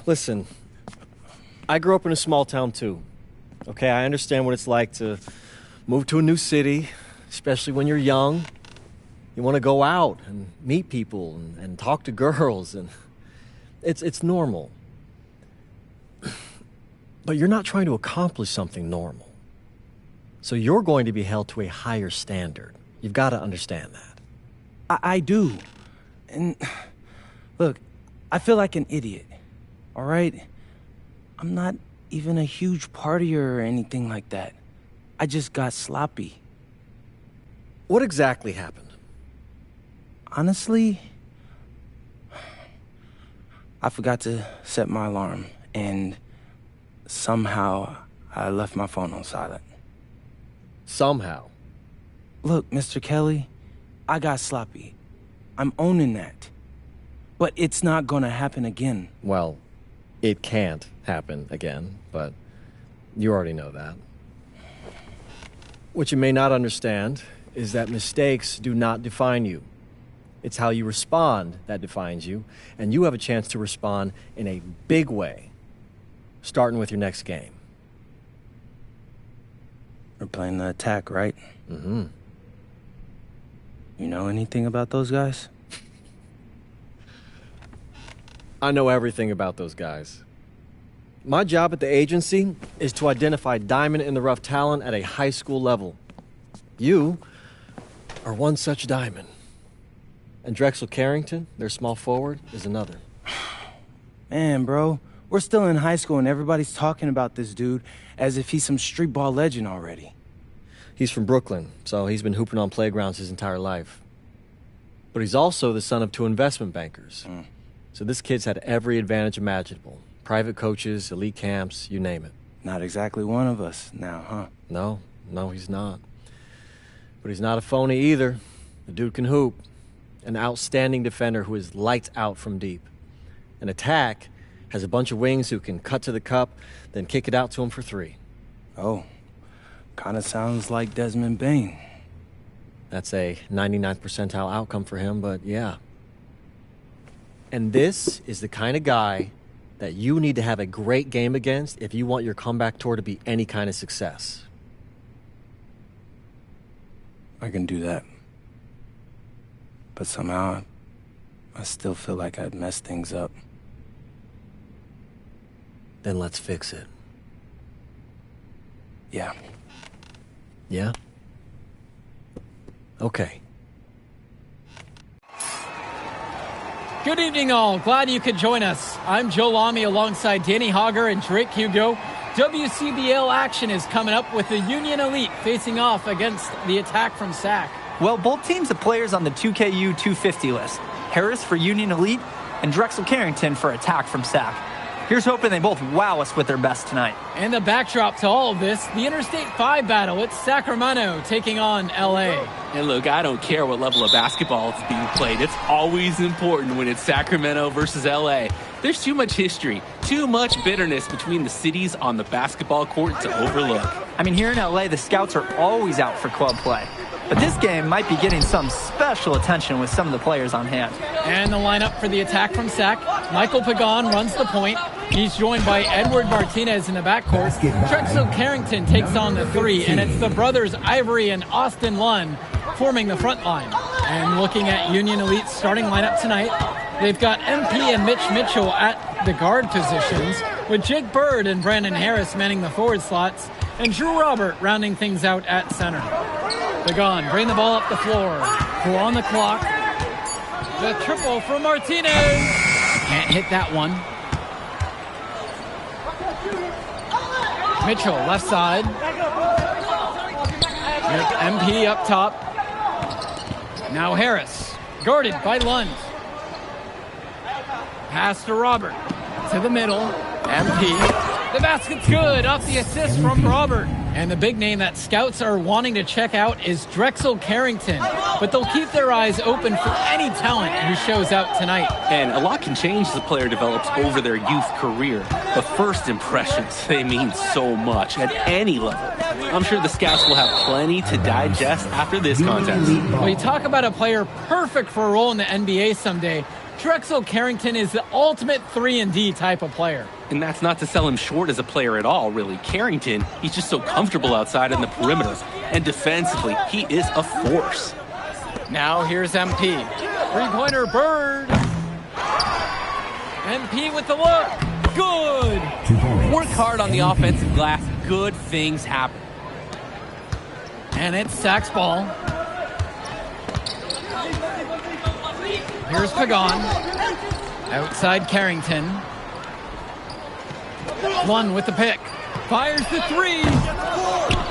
Listen, I grew up in a small town too. Okay, I understand what it's like to move to a new city, especially when you're young. You want to go out and meet people and talk to girls, and it's normal. But you're not trying to accomplish something normal. So you're going to be held to a higher standard. You've got to understand that. I do. And look, I feel like an idiot, all right? I'm not even a huge partier or anything like that. I just got sloppy. What exactly happened? Honestly, I forgot to set my alarm, and somehow I left my phone on silent. Somehow? Look, Mr. Kelly, I got sloppy. I'm owning that. But it's not gonna happen again. Well, it can't happen again, but you already know that. What you may not understand is that mistakes do not define you. It's how you respond that defines you, and you have a chance to respond in a big way, starting with your next game. We're playing the attack, right? Mm-hmm. You know anything about those guys? I know everything about those guys. My job at the agency is to identify diamond-in-the-rough talent at a high school level. You are one such diamond. And Drexel Carrington, their small forward, is another. Man, bro, we're still in high school and everybody's talking about this dude as if he's some street ball legend already. He's from Brooklyn, so he's been hooping on playgrounds his entire life. But he's also the son of 2 investment bankers. So this kid's had every advantage imaginable. Private coaches, elite camps, you name it. Not exactly one of us now, huh? No, he's not. But he's not a phony either. The dude can hoop. An outstanding defender who is lights out from deep. An attack has a bunch of wings who can cut to the cup, then kick it out to him for 3. Oh, kind of sounds like Desmond Bain. That's a 99th percentile outcome for him, but yeah. And this is the kind of guy that you need to have a great game against if you want your comeback tour to be any kind of success. I can do that. But somehow, I still feel like I'd messed things up. Then let's fix it. Yeah. Yeah? Okay. Good evening, all. Glad you could join us. I'm Joe Lamy alongside Danny Hogger and Drake Hugo. WCBL action is coming up with the Union Elite facing off against the Attack from SAC. Well, both teams have players on the 2KU250 list. Harris for Union Elite and Drexel Carrington for Attack from SAC. Here's hoping they both wow us with their best tonight. And the backdrop to all of this, the Interstate 5 battle. It's Sacramento taking on LA. And look, I don't care what level of basketball is being played. It's always important when it's Sacramento versus LA. There's too much history, too much bitterness between the cities on the basketball court to overlook. I mean, here in LA, the scouts are always out for club play. But this game might be getting some special attention with some of the players on hand. And the lineup for the Attack from SAC. Michael Pagan runs the point. He's joined by Edward Martinez in the backcourt. Drexel Carrington takes on the 3, and it's the brothers Ivory and Austin Lunn forming the front line. And looking at Union Elite's starting lineup tonight, they've got MP and Mitch Mitchell at the guard positions, with Jake Bird and Brandon Harris manning the forward slots, and Drew Robert rounding things out at center. Pagan bring the ball up the floor. 4 on the clock. The triple from Martinez. Can't hit that one. Mitchell, left side. MP up top. Now Harris, guarded by Lund. Pass to Robert. To the middle. MP. The basket's good off the assist from Robert. And the big name that scouts are wanting to check out is Drexel Carrington. But they'll keep their eyes open for any talent who shows out tonight. And a lot can change as the player develops over their youth career. But first impressions, they mean so much at any level. I'm sure the scouts will have plenty to digest after this contest. Well, you talk about a player perfect for a role in the NBA someday. Drexel Carrington is the ultimate 3-and-D type of player. And that's not to sell him short as a player at all, really. Carrington, he's just so comfortable outside in the perimeter. And defensively, he is a force. Now here's MP. Three-pointer Bird. MP with the look. Good. Work hard on the offensive glass. Good things happen. And it's Sack's ball. Here's Pagan. Outside Carrington. One with the pick. Fires the three.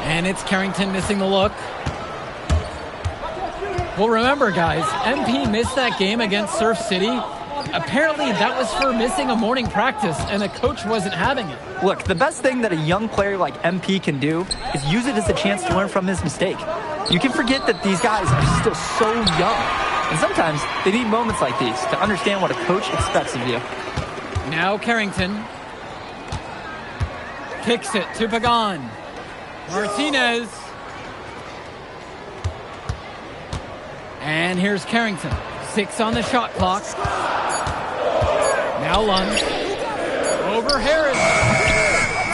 And it's Carrington missing the look. Well, remember, guys, MP missed that game against Surf City. Apparently, that was for missing a morning practice, and the coach wasn't having it. Look, the best thing that a young player like MP can do is use it as a chance to learn from his mistake. You can forget that these guys are still so young. And sometimes they need moments like these to understand what a coach expects of you. Now Carrington kicks it to Pagan. Martinez. And here's Carrington. 6 on the shot clock. Now Lund. Over Harris.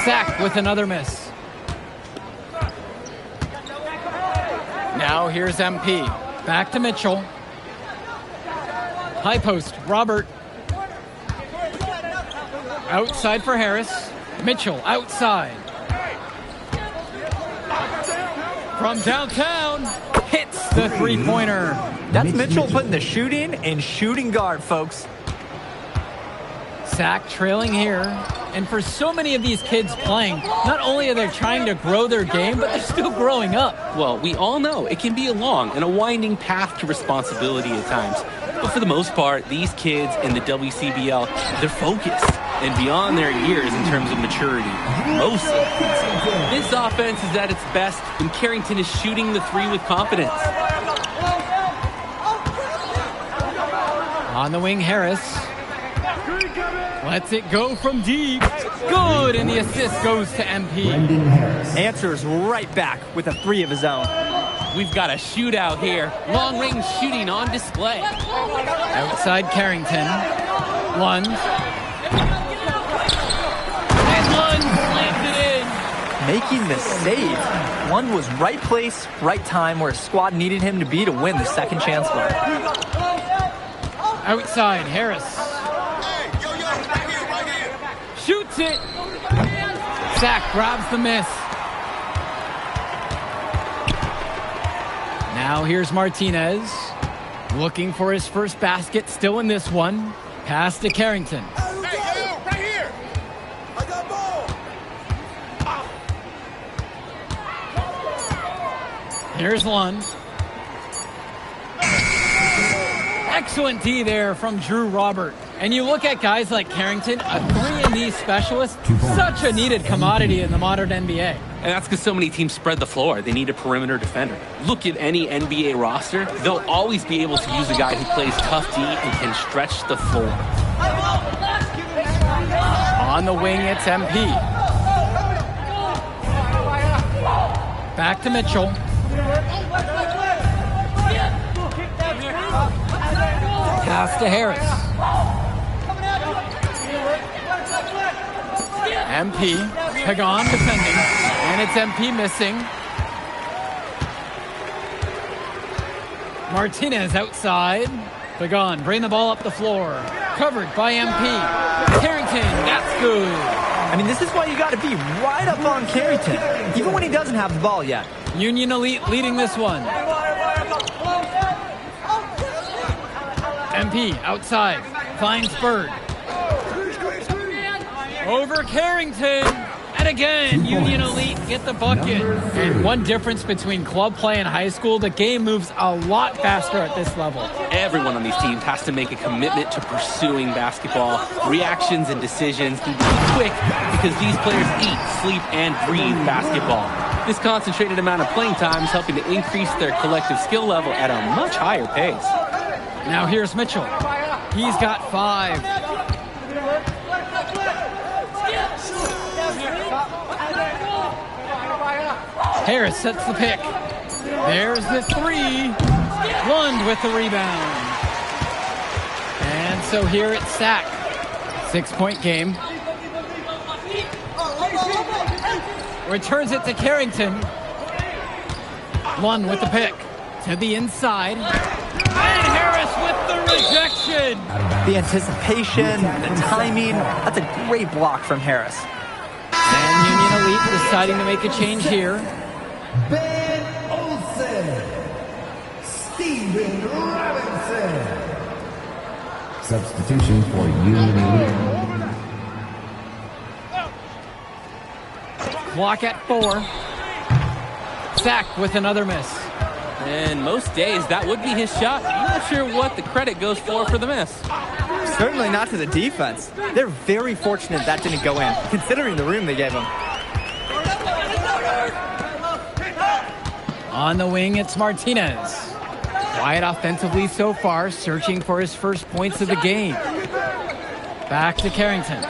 Sack with another miss. Now here's MP. Back to Mitchell. High post, Robert. Outside for Harris. Mitchell outside. From downtown, hits the three-pointer. That's Mitchell putting the shooting in shooting guard, folks. Sack trailing here. And for so many of these kids playing, not only are they trying to grow their game, but they're still growing up. Well, we all know it can be a long and a winding path to responsibility at times. But for the most part, these kids in the WCBL, they're focused and beyond their years in terms of maturity. Mostly. This offense is at its best when Carrington is shooting the three with confidence. On the wing, Harris. Lets it go from deep. Good, and the assist goes to MP. Answers right back with a three of his own. We've got a shootout here. Long-range shooting on display. Outside Carrington. Lund. And Lund slams it in. Making the save. Lund was right place, right time where his squad needed him to be to win the second chance vote. Outside, Harris. Shoots it. Sack grabs the miss. Now here's Martinez. Looking for his first basket, still in this one. Pass to Carrington. Hey, yo, right here. I got ball. Here's Lund. Excellent D there from Drew Robert. And you look at guys like Carrington, a 3-and-D specialist, such a needed commodity in the modern NBA. And that's because so many teams spread the floor. They need a perimeter defender. Look at any NBA roster. They'll always be able to use a guy who plays tough D and can stretch the floor. On the wing, it's MP. Back to Mitchell. Pass to Harris. MP, Pagan defending, and it's MP missing. Martinez outside. Pagan, bring the ball up the floor. Covered by MP. Carrington, that's good. I mean, this is why you got to be right up on Carrington, even when he doesn't have the ball yet. Union Elite leading this one. MP outside, finds Bird. Over Carrington, and again, Union Elite get the bucket. And one difference between club play and high school, the game moves a lot faster at this level. Everyone on these teams has to make a commitment to pursuing basketball. Reactions and decisions need to be quick because these players eat, sleep, and breathe basketball. This concentrated amount of playing time is helping to increase their collective skill level at a much higher pace. Now here's Mitchell. He's got 5. Harris sets the pick. There's the 3. Lund with the rebound. And So here it's Sack. 6-point game. Returns it to Carrington. Lund with the pick. To the inside. And Harris with the rejection. The anticipation, the timing, that's a great block from Harris. And Union Elite deciding to make a change here. Ben Olsen. Steven Robinson. Substitution for Union Elite. Clock at 4. Sack with another miss. And most days, that would be his shot. I'm not sure what the credit goes for the miss. Certainly not to the defense. They're very fortunate that didn't go in, considering the room they gave him. On the wing, it's Martinez. Quiet offensively so far, searching for his first points of the game. Back to Carrington.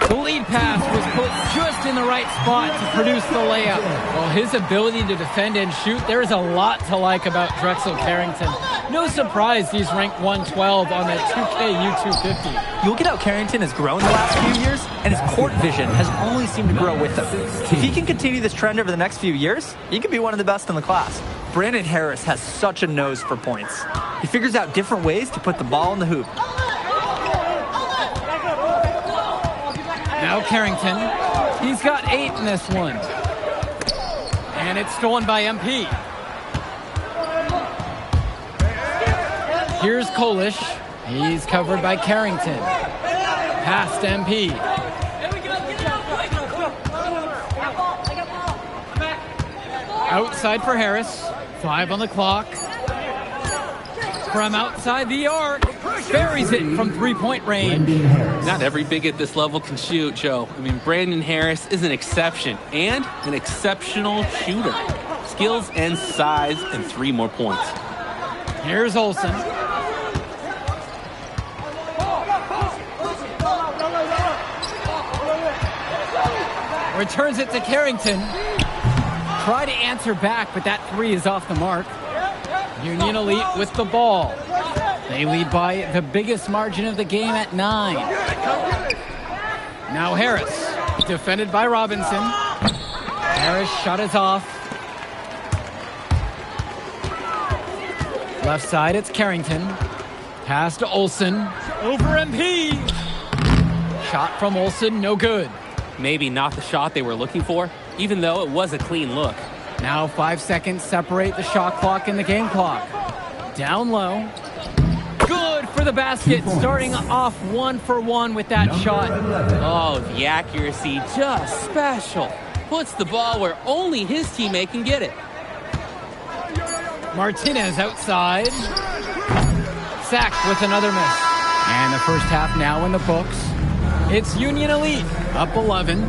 The lead pass was put just in the right spot to produce the layup. Well, his ability to defend and shoot, there's a lot to like about Drexel Carrington. No surprise he's ranked 112 on the 2K U250. You look at how Carrington has grown the last few years, and his court vision has only seemed to grow with him. If he can continue this trend over the next few years, he could be one of the best in the class. Brandon Harris has such a nose for points. He figures out different ways to put the ball in the hoop. Now Carrington. He's got 8 in this one. And it's stolen by MP. Here's Kolish. He's covered by Carrington. Past MP. Outside for Harris. 5 on the clock. From outside the arc. Buries it from 3-point range. Not every big at this level can shoot, Joe. I mean, Brandon Harris is an exception and an exceptional shooter. Skills and size and 3 more points. Here's Olsen. Returns it to Carrington. Try to answer back, but that 3 is off the mark. Union Elite with the ball. They lead by the biggest margin of the game at 9. Now Harris, defended by Robinson. Harris shot is off. Left side, it's Carrington. Pass to Olsen. Over MP. Shot from Olsen, no good. Maybe not the shot they were looking for, even though it was a clean look. Now 5 seconds separate the shot clock and the game clock. Down low. Good for the basket, starting off 1 for 1 with that shot. Oh, the accuracy, just special. Puts the ball where only his teammate can get it. Martinez outside. Sack with another miss. And the first half now in the books. It's Union Elite, up 11.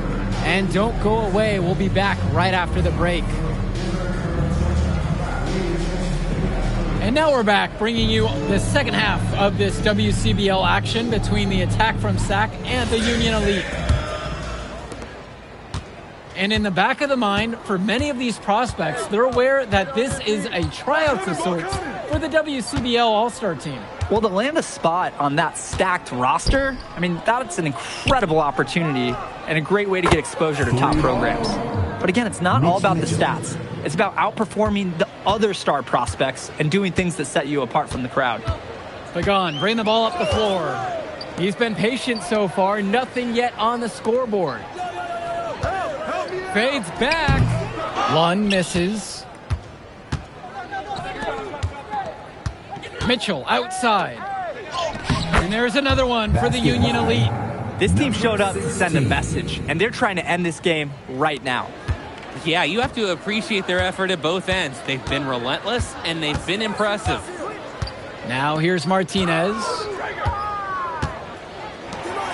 And don't go away, we'll be back right after the break. And now we're back, bringing you the second half of this WCBL action between the attack from Sac and the Union Elite. And in the back of the mind, for many of these prospects, they're aware that this is a tryout of sorts for the WCBL All-Star team. Well, to land a spot on that stacked roster, I mean, that's an incredible opportunity and a great way to get exposure to top programs. But again, it's not all about the stats. It's about outperforming the other star prospects and doing things that set you apart from the crowd. Pagan, bring the ball up the floor. He's been patient so far, nothing yet on the scoreboard. Fades back. Lund misses. Mitchell outside. And there's another one for the Union Elite. This team showed up to send a message, and they're trying to end this game right now. Yeah, you have to appreciate their effort at both ends. They've been relentless, and they've been impressive. Now here's Martinez.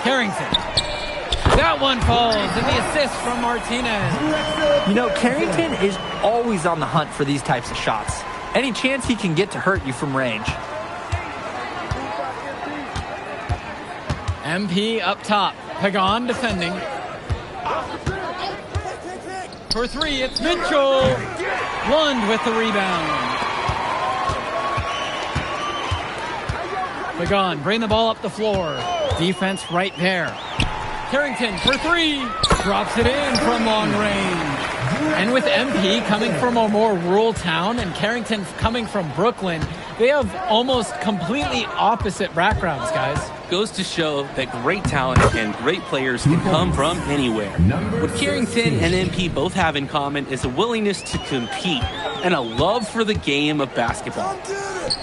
Carrington. That one falls, and the assist from Martinez. You know, Carrington is always on the hunt for these types of shots. Any chance he can get to hurt you from range. MP up top. Pagan defending. For 3, it's Mitchell. Lund with the rebound. Pagan, bring the ball up the floor. Defense right there. Carrington for three. Drops it in from long range. And with MP coming from a more rural town and Carrington coming from Brooklyn, they have almost completely opposite backgrounds, guys. Goes to show that great talent and great players can come from anywhere. What Carrington and MP both have in common is a willingness to compete and a love for the game of basketball.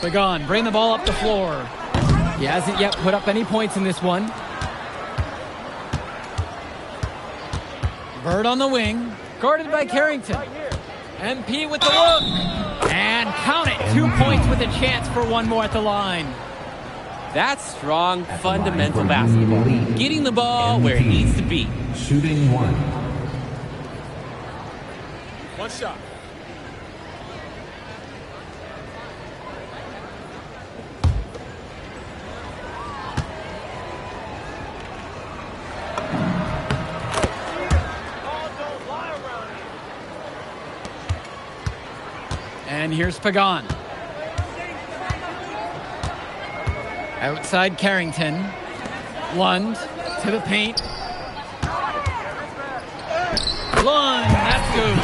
Pagan, bring the ball up the floor. He hasn't yet put up any points in this one. Bird on the wing, guarded by Carrington. MP with the look. And count it, 2 points with a chance for one more at the line. That's strong, fundamental basketball. Getting the ball where it needs to be. Shooting one. One shot. And here's Pagan. Outside Carrington. Lund to the paint. Lund, that's good.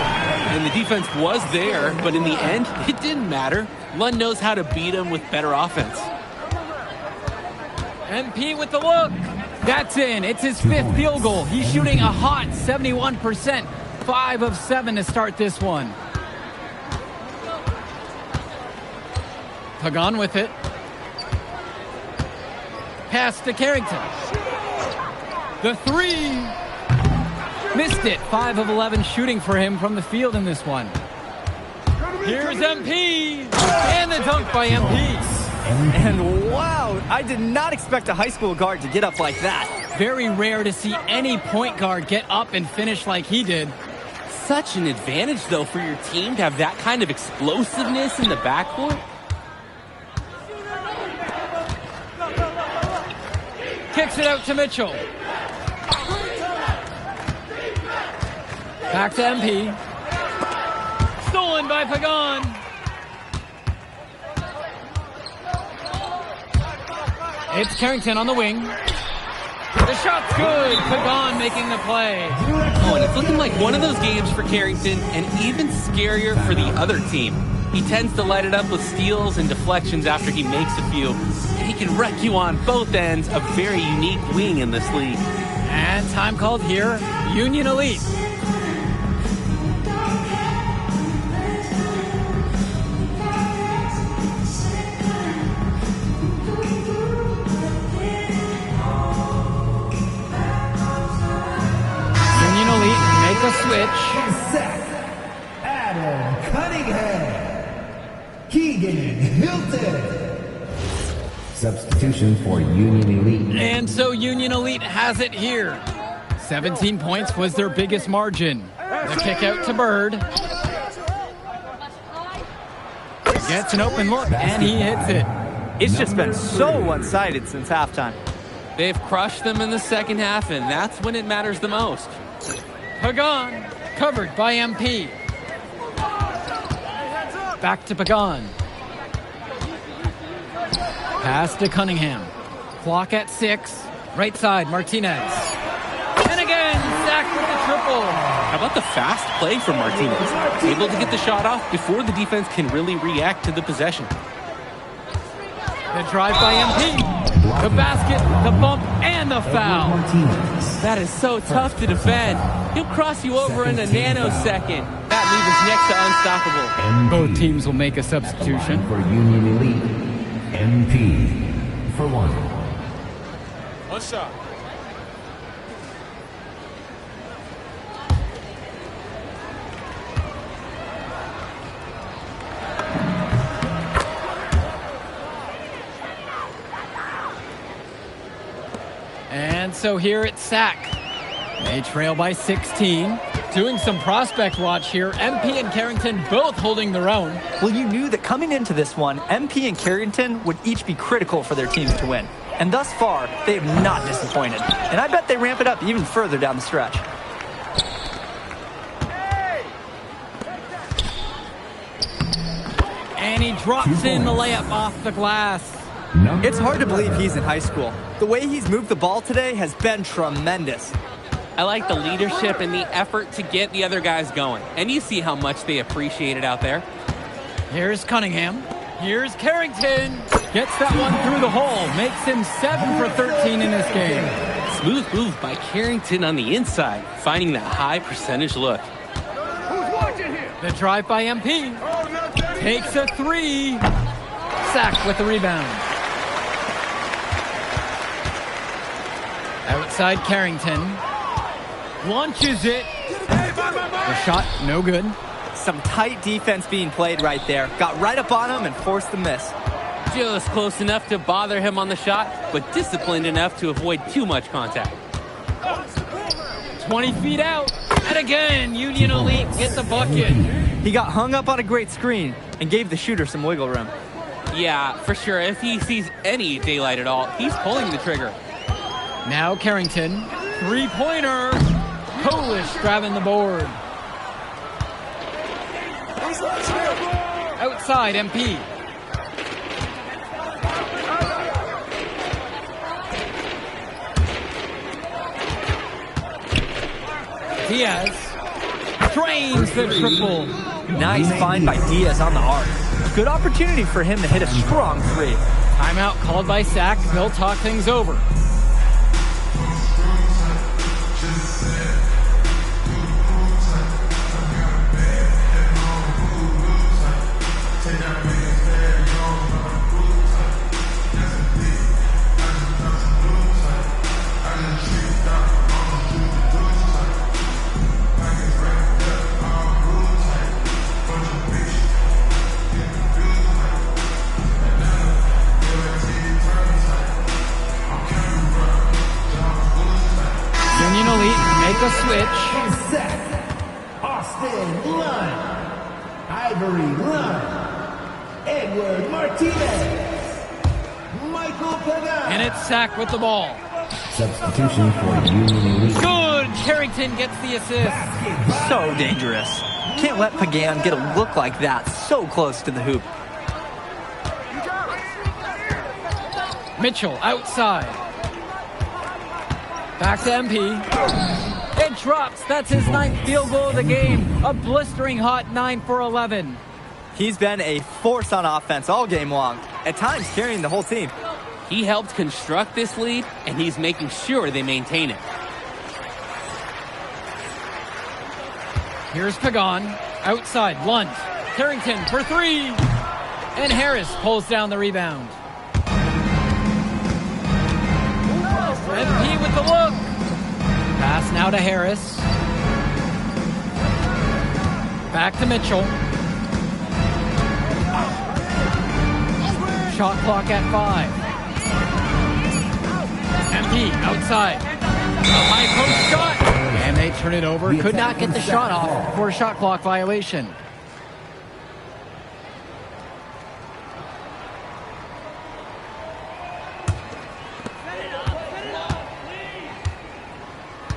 And the defense was there, but in the end, it didn't matter. Lund knows how to beat him with better offense. MP with the look. That's in. It's his 5th field goal. He's shooting a hot 71%. 5 of 7 to start this one. Pagan with it. Pass to Carrington. The three. Missed it. 5 of 11 shooting for him from the field in this one. Here's MP. And the dunk by MP. And wow, I did not expect a high school guard to get up like that. Very rare to see any point guard get up and finish like he did. Such an advantage, though, for your team to have that kind of explosiveness in the backcourt. Kicks it out to Mitchell. Back to MP. Stolen by Pagan. It's Carrington on the wing. The shot's good. Pagan making the play. Oh, and it's looking like one of those games for Carrington, and even scarier for the other team. He tends to light it up with steals and deflections after he makes a few. And he can wreck you on both ends, a very unique wing in this league. And time called here, Union Elite. Union Elite make a switch. Set. Adam Cunningham. Keegan Hilton. Substitution for Union Elite. And so Union Elite has it here. 17 points was their biggest margin. The kick out to Bird. Gets an open look, and he hits it. It's just been so one-sided since halftime. They've crushed them in the second half, and that's when it matters the most. Pagan, covered by MP. Back to Pagan. Pass to Cunningham. Clock at 6. Right side, Martinez. And again, sacked with the triple. How about the fast play from Martinez? Able to get the shot off before the defense can really react to the possession. The drive by MP. The basket, the bump, and the foul. That is so tough to defend. He'll cross you over in a nanosecond. That leaves us next to unstoppable. Both teams will make a substitution. For Union Elite, MP for one. One shot. And so here it's Sack. They trail by 16. Doing some prospect watch here. MP and Carrington both holding their own. Well, you knew that coming into this one, MP and Carrington would each be critical for their teams to win. And thus far, they have not disappointed. And I bet they ramp it up even further down the stretch. And he drops in the layup off the glass. It's hard to believe he's in high school. The way he's moved the ball today has been tremendous. I like the leadership and the effort to get the other guys going. And you see how much they appreciate it out there. Here's Cunningham. Here's Carrington. Gets that one through the hole. Makes him 7 for 13 in this game. Smooth move by Carrington on the inside, finding that high percentage look. The drive by MP. Takes a 3. Sack with the rebound. Outside Carrington. Launches it. The shot, no good. Some tight defense being played right there. Got right up on him and forced the miss. Just close enough to bother him on the shot, but disciplined enough to avoid too much contact. 20 feet out. And again, Union Elite get the bucket. He got hung up on a great screen and gave the shooter some wiggle room. Yeah, for sure. If he sees any daylight at all, he's pulling the trigger. Now Carrington. Three-pointer. Polish grabbing the board. Outside MP. Diaz drains the triple. Nice find by Diaz on the arc. Good opportunity for him to hit a strong 3. Timeout called by Sack. They'll talk things over. Make a switch. Set. Austin Lund. Ivory Lund. Edward Martinez. Michael Pagan. And it's Sack with the ball. Substitution for Union Elite. Good. Carrington gets the assist. So dangerous. Can't let Pagan get a look like that so close to the hoop. Mitchell outside. Back to MP. It drops. That's his 9th field goal of the game. A blistering hot 9 for 11. He's been a force on offense all game long, at times carrying the whole team. He helped construct this lead, and he's making sure they maintain it. Here's Pagan. Outside, Lund. Carrington for 3. And Harris pulls down the rebound. MP with the look. Pass now to Harris. Back to Mitchell. Shot clock at 5. MP outside. A high post shot. And they turn it over. Could not get the shot off for a shot clock violation.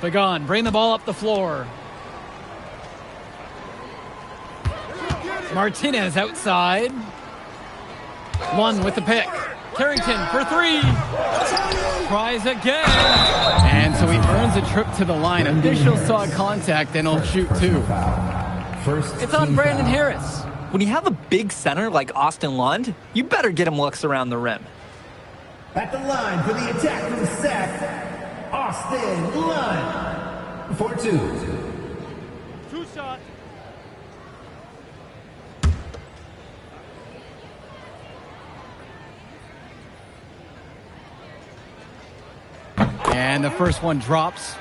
Pagan, bring the ball up the floor. Martinez outside. One with the pick. Carrington for 3. Tries again. And so he earns a trip to the line. Officials saw contact and he'll shoot 2. It's on Brandon Harris. When you have a big center like Austin Lund, you better get him looks around the rim. At the line for the attack from Sack. Austin Lund for 2. 2 shots. And the first one drops.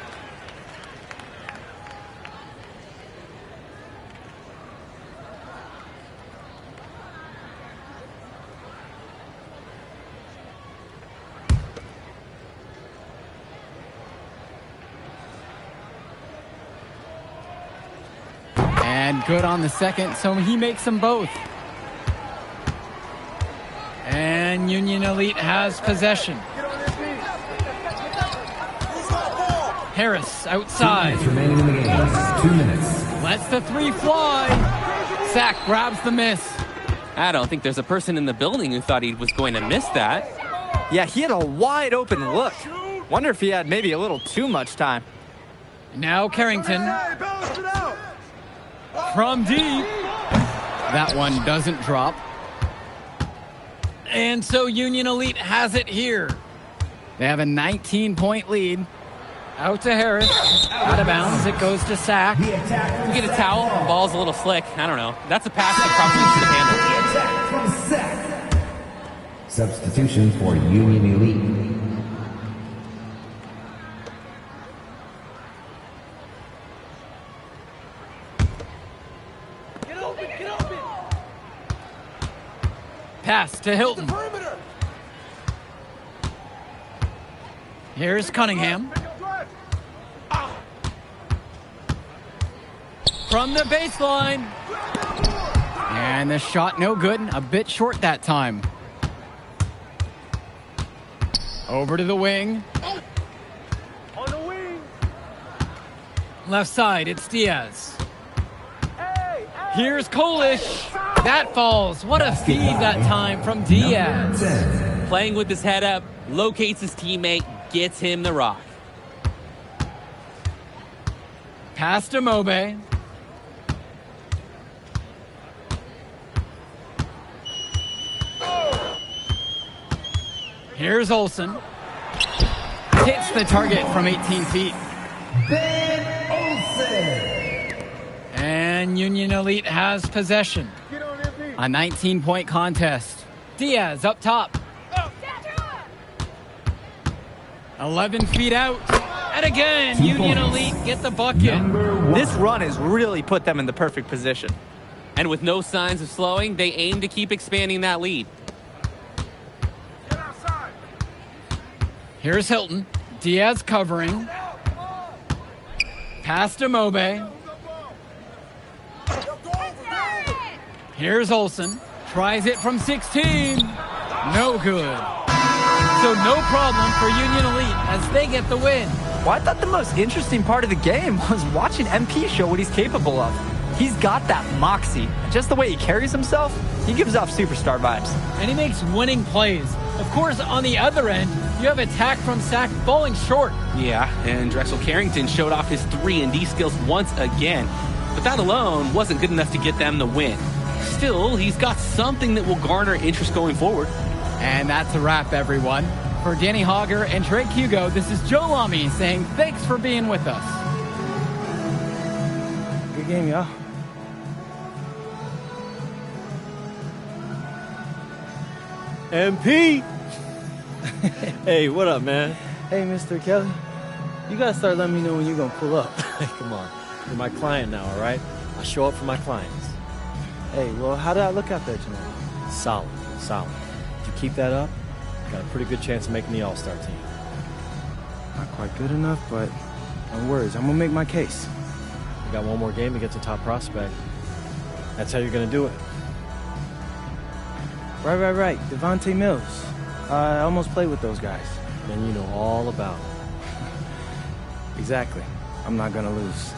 And good on the second, so he makes them both. And Union Elite has possession. Harris outside. 2 minutes remaining in the game. 2 minutes. Lets the 3 fly. Sack grabs the miss. I don't think there's a person in the building who thought he was going to miss that. Yeah, he had a wide open look. Wonder if he had maybe a little too much time. Now Carrington. From deep. That one doesn't drop. And so Union Elite has it here. They have a 19-point lead. Out to Harris. Out of bounds. It goes to Sack. You get a towel, the ball's a little slick. I don't know. That's a pass that probably should have handled. Substitution for Union Elite. Pass to Hilton. Here's Cunningham. From the baseline. And the shot no good. A bit short that time. Over to the wing. On the wing. Left side, it's Diaz. Here's Kolish. That falls. What a feed that time from Diaz. Playing with his head up, locates his teammate, gets him the rock. Pass to Mobe. Here's Olsen. Hits the target from 18 feet. And Union Elite has possession. A 19-point contest. Diaz up top. 11 feet out. And again, Union Elite get the bucket. This run has really put them in the perfect position. And with no signs of slowing, they aim to keep expanding that lead. Here's Hilton. Diaz covering. Pass to Mobe. Here's Olsen. Tries it from 16. No good. So no problem for Union Elite as they get the win. Well, I thought the most interesting part of the game was watching MP show what he's capable of. He's got that moxie. Just the way he carries himself, he gives off superstar vibes. And he makes winning plays. Of course, on the other end, you have attack from Sack falling short. Yeah, and Drexel Carrington showed off his 3-and-D skills once again. But that alone wasn't good enough to get them the win. Still, he's got something that will garner interest going forward. And that's a wrap, everyone. For Danny Hogger and Drake Hugo, this is Joe Lamy saying thanks for being with us. Good game, y'all. MP! Hey, what up, man? Hey, Mr. Kelly. You gotta start letting me know when you're gonna pull up. Come on. You're my client now, all right? I show up for my clients. Hey, well, how did I look out there tonight? Solid, solid. If you keep that up, you got a pretty good chance of making the All-Star team. Not quite good enough, but no worries. I'm gonna make my case. You got one more game against a top prospect. That's how you're gonna do it. Right. Devontae Mills. I almost played with those guys. Then you know all about it. Exactly. I'm not gonna lose.